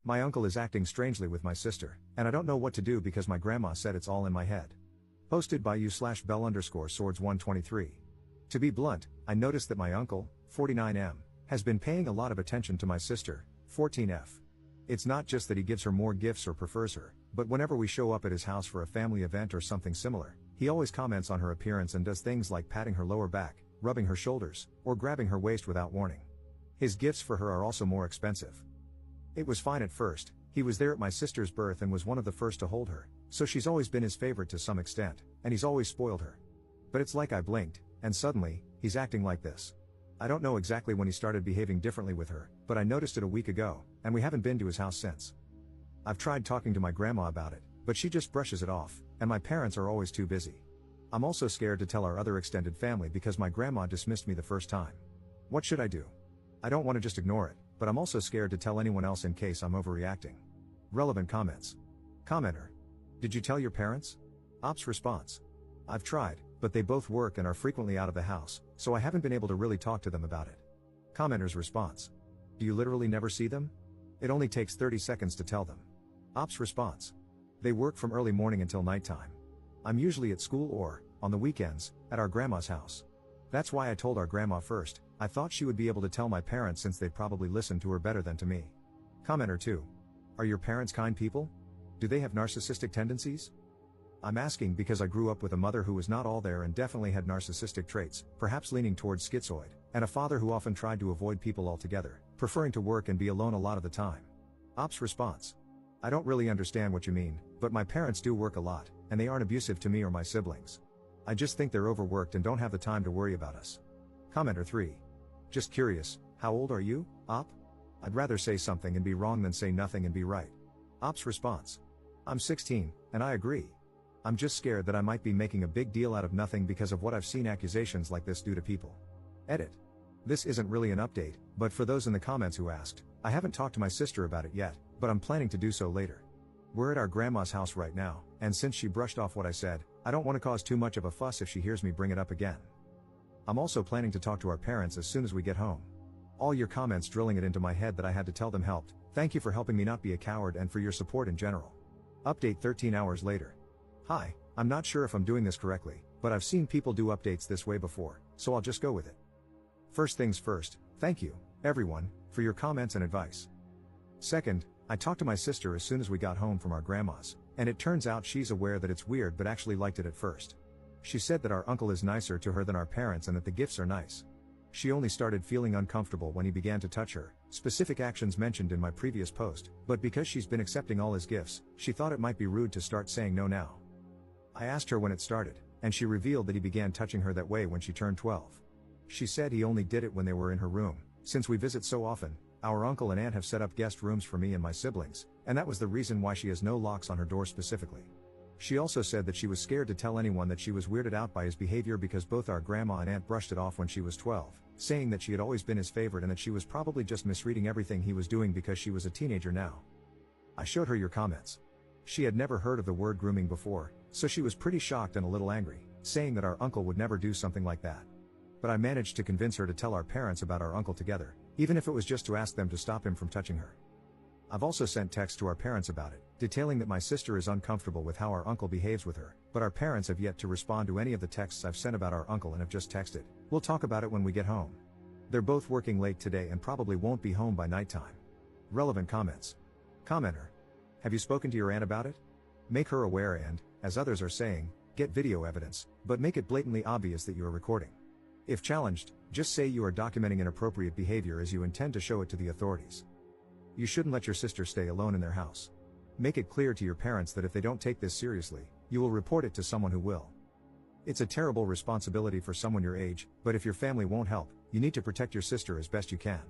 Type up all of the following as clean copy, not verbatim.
My uncle is acting strangely with my sister, and I don't know what to do because my grandma said it's all in my head. Posted by u/bell_swords123. To be blunt, I noticed that my uncle, 49M, has been paying a lot of attention to my sister, 14F. It's not just that he gives her more gifts or prefers her, but whenever we show up at his house for a family event or something similar, he always comments on her appearance and does things like patting her lower back, rubbing her shoulders, or grabbing her waist without warning. His gifts for her are also more expensive. It was fine at first, he was there at my sister's birth and was one of the first to hold her, so she's always been his favorite to some extent, and he's always spoiled her. But it's like I blinked, and suddenly, he's acting like this. I don't know exactly when he started behaving differently with her, but I noticed it a week ago, and we haven't been to his house since. I've tried talking to my grandma about it, but she just brushes it off, and my parents are always too busy. I'm also scared to tell our other extended family because my grandma dismissed me the first time. What should I do? I don't want to just ignore it, but I'm also scared to tell anyone else in case I'm overreacting. Relevant comments. Commenter. Did you tell your parents? Ops response. I've tried, but they both work and are frequently out of the house, so I haven't been able to really talk to them about it. Commenter's response. Do you literally never see them? It only takes 30 seconds to tell them. Ops response. They work from early morning until nighttime. I'm usually at school or, on the weekends, at our grandma's house. That's why I told our grandma first. I thought she would be able to tell my parents since they'd probably listen to her better than to me. Commenter 2. Are your parents kind people? Do they have narcissistic tendencies? I'm asking because I grew up with a mother who was not all there and definitely had narcissistic traits, perhaps leaning towards schizoid, and a father who often tried to avoid people altogether, preferring to work and be alone a lot of the time. Ops response. I don't really understand what you mean, but my parents do work a lot, and they aren't abusive to me or my siblings. I just think they're overworked and don't have the time to worry about us. Commenter 3. Just curious, how old are you, Op? I'd rather say something and be wrong than say nothing and be right. Op's response. I'm 16, and I agree. I'm just scared that I might be making a big deal out of nothing because of what I've seen accusations like this do to people. Edit. This isn't really an update, but for those in the comments who asked, I haven't talked to my sister about it yet, but I'm planning to do so later. We're at our grandma's house right now, and since she brushed off what I said, I don't want to cause too much of a fuss if she hears me bring it up again. I'm also planning to talk to our parents as soon as we get home. All your comments drilling it into my head that I had to tell them helped. Thank you for helping me not be a coward and for your support in general. Update 13 hours later. Hi, I'm not sure if I'm doing this correctly, but I've seen people do updates this way before, so I'll just go with it. First things first, thank you, everyone, for your comments and advice. Second, I talked to my sister as soon as we got home from our grandma's, and it turns out she's aware that it's weird but actually liked it at first. She said that our uncle is nicer to her than our parents and that the gifts are nice. She only started feeling uncomfortable when he began to touch her, specific actions mentioned in my previous post, but because she's been accepting all his gifts, she thought it might be rude to start saying no now. I asked her when it started, and she revealed that he began touching her that way when she turned 12. She said he only did it when they were in her room. Since we visit so often, our uncle and aunt have set up guest rooms for me and my siblings, and that was the reason why she has no locks on her door specifically. She also said that she was scared to tell anyone that she was weirded out by his behavior because both our grandma and aunt brushed it off when she was 12, saying that she had always been his favorite and that she was probably just misreading everything he was doing because she was a teenager now. I showed her your comments. She had never heard of the word grooming before, so she was pretty shocked and a little angry, saying that our uncle would never do something like that. But I managed to convince her to tell our parents about our uncle together, even if it was just to ask them to stop him from touching her. I've also sent texts to our parents about it, detailing that my sister is uncomfortable with how our uncle behaves with her, but our parents have yet to respond to any of the texts I've sent about our uncle and have just texted, "We'll talk about it when we get home." They're both working late today and probably won't be home by nighttime. Relevant comments. Commenter. Have you spoken to your aunt about it? Make her aware and, as others are saying, get video evidence, but make it blatantly obvious that you are recording. If challenged, just say you are documenting inappropriate behavior as you intend to show it to the authorities. You shouldn't let your sister stay alone in their house. Make it clear to your parents that if they don't take this seriously, you will report it to someone who will. It's a terrible responsibility for someone your age, but if your family won't help, you need to protect your sister as best you can.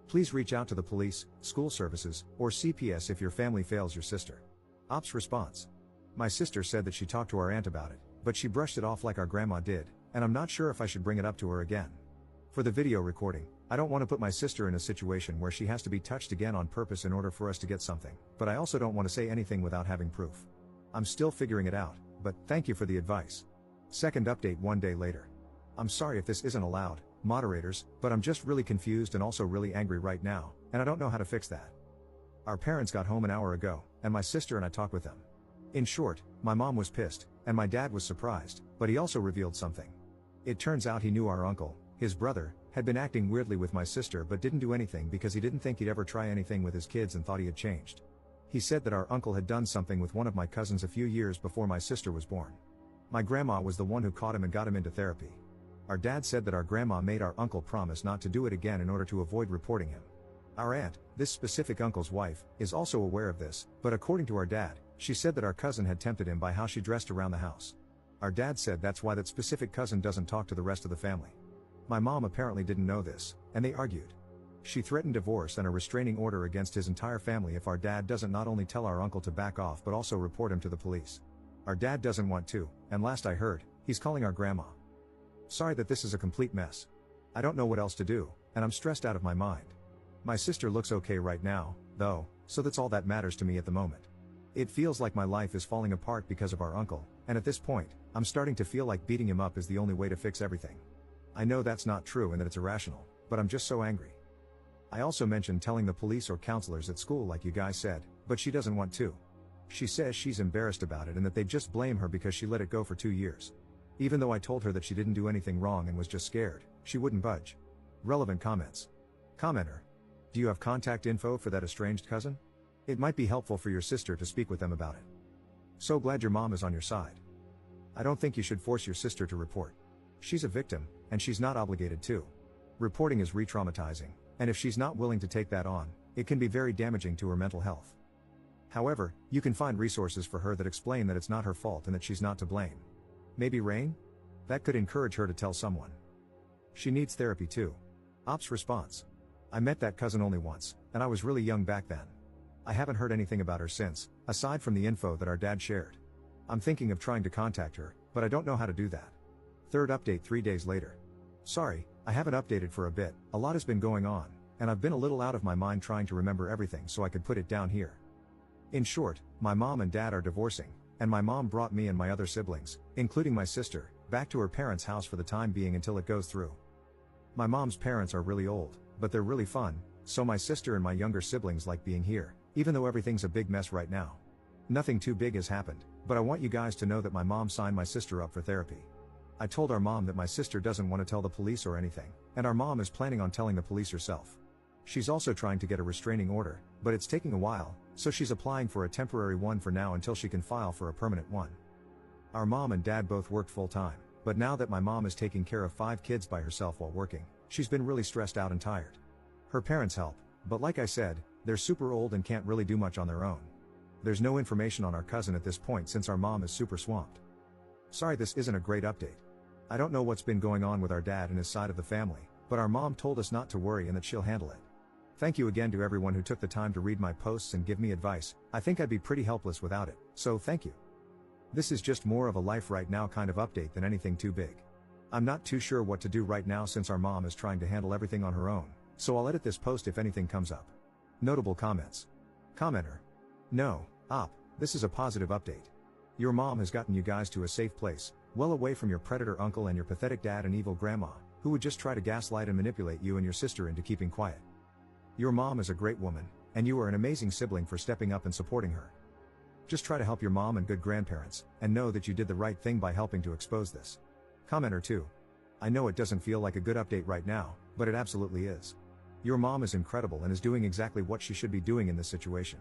Please reach out to the police, school services, or CPS if your family fails your sister. Ops response. My sister said that she talked to our aunt about it, but she brushed it off like our grandma did, and I'm not sure if I should bring it up to her again. For the video recording, I don't want to put my sister in a situation where she has to be touched again on purpose in order for us to get something, but I also don't want to say anything without having proof. I'm still figuring it out, but thank you for the advice. Second update 1 day later. I'm sorry if this isn't allowed, moderators, but I'm just really confused and also really angry right now, and I don't know how to fix that. Our parents got home an hour ago, and my sister and I talked with them. In short, my mom was pissed, and my dad was surprised, but he also revealed something. It turns out he knew our uncle, his brother, had been acting weirdly with my sister but didn't do anything because he didn't think he'd ever try anything with his kids and thought he had changed. He said that our uncle had done something with one of my cousins a few years before my sister was born. My grandma was the one who caught him and got him into therapy. Our dad said that our grandma made our uncle promise not to do it again in order to avoid reporting him. Our aunt, this specific uncle's wife, is also aware of this, but according to our dad, she said that our cousin had tempted him by how she dressed around the house. Our dad said that's why that specific cousin doesn't talk to the rest of the family. My mom apparently didn't know this, and they argued. She threatened divorce and a restraining order against his entire family if our dad doesn't not only tell our uncle to back off but also report him to the police. Our dad doesn't want to, and last I heard, he's calling our grandma. Sorry that this is a complete mess. I don't know what else to do, and I'm stressed out of my mind. My sister looks okay right now, though, so that's all that matters to me at the moment. It feels like my life is falling apart because of our uncle, and at this point, I'm starting to feel like beating him up is the only way to fix everything. I know that's not true and that it's irrational, but I'm just so angry. I also mentioned telling the police or counselors at school like you guys said, but she doesn't want to. She says she's embarrassed about it and that they just blame her because she let it go for 2 years. Even though I told her that she didn't do anything wrong and was just scared, she wouldn't budge. Relevant comments. Commenter. Do you have contact info for that estranged cousin? It might be helpful for your sister to speak with them about it. So glad your mom is on your side. I don't think you should force your sister to report. She's a victim, and she's not obligated to. Reporting is re-traumatizing, and if she's not willing to take that on, it can be very damaging to her mental health. However, you can find resources for her that explain that it's not her fault and that she's not to blame. Maybe Rain? That could encourage her to tell someone. She needs therapy too. Ops response. I met that cousin only once, and I was really young back then. I haven't heard anything about her since, aside from the info that our dad shared. I'm thinking of trying to contact her, but I don't know how to do that. Third update 3 days later. Sorry, I haven't updated for a bit, a lot has been going on, and I've been a little out of my mind trying to remember everything so I could put it down here. In short, my mom and dad are divorcing, and my mom brought me and my other siblings, including my sister, back to her parents' house for the time being until it goes through. My mom's parents are really old, but they're really fun, so my sister and my younger siblings like being here, even though everything's a big mess right now. Nothing too big has happened, but I want you guys to know that my mom signed my sister up for therapy. I told our mom that my sister doesn't want to tell the police or anything, and our mom is planning on telling the police herself. She's also trying to get a restraining order, but it's taking a while, so she's applying for a temporary one for now until she can file for a permanent one. Our mom and dad both worked full-time, but now that my mom is taking care of 5 kids by herself while working, she's been really stressed out and tired. Her parents help, but like I said, they're super old and can't really do much on their own. There's no information on our cousin at this point since our mom is super swamped. Sorry this isn't a great update. I don't know what's been going on with our dad and his side of the family, but our mom told us not to worry and that she'll handle it. Thank you again to everyone who took the time to read my posts and give me advice. I think I'd be pretty helpless without it, so thank you. This is just more of a life right now kind of update than anything too big. I'm not too sure what to do right now since our mom is trying to handle everything on her own, so I'll edit this post if anything comes up. Notable comments. Commenter. No, Op, this is a positive update. Your mom has gotten you guys to a safe place, well away from your predator uncle and your pathetic dad and evil grandma, who would just try to gaslight and manipulate you and your sister into keeping quiet. Your mom is a great woman, and you are an amazing sibling for stepping up and supporting her. Just try to help your mom and good grandparents, and know that you did the right thing by helping to expose this. Commenter 2. I know it doesn't feel like a good update right now, but it absolutely is. Your mom is incredible and is doing exactly what she should be doing in this situation.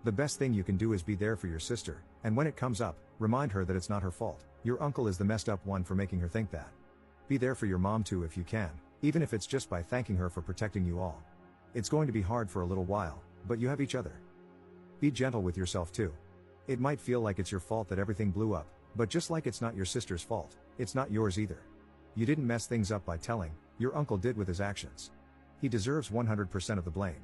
The best thing you can do is be there for your sister, and when it comes up, remind her that it's not her fault. Your uncle is the messed up one for making her think that. Be there for your mom too if you can, even if it's just by thanking her for protecting you all. It's going to be hard for a little while, but you have each other. Be gentle with yourself too. It might feel like it's your fault that everything blew up, but just like it's not your sister's fault, it's not yours either. You didn't mess things up by telling, your uncle did with his actions. He deserves 100% of the blame.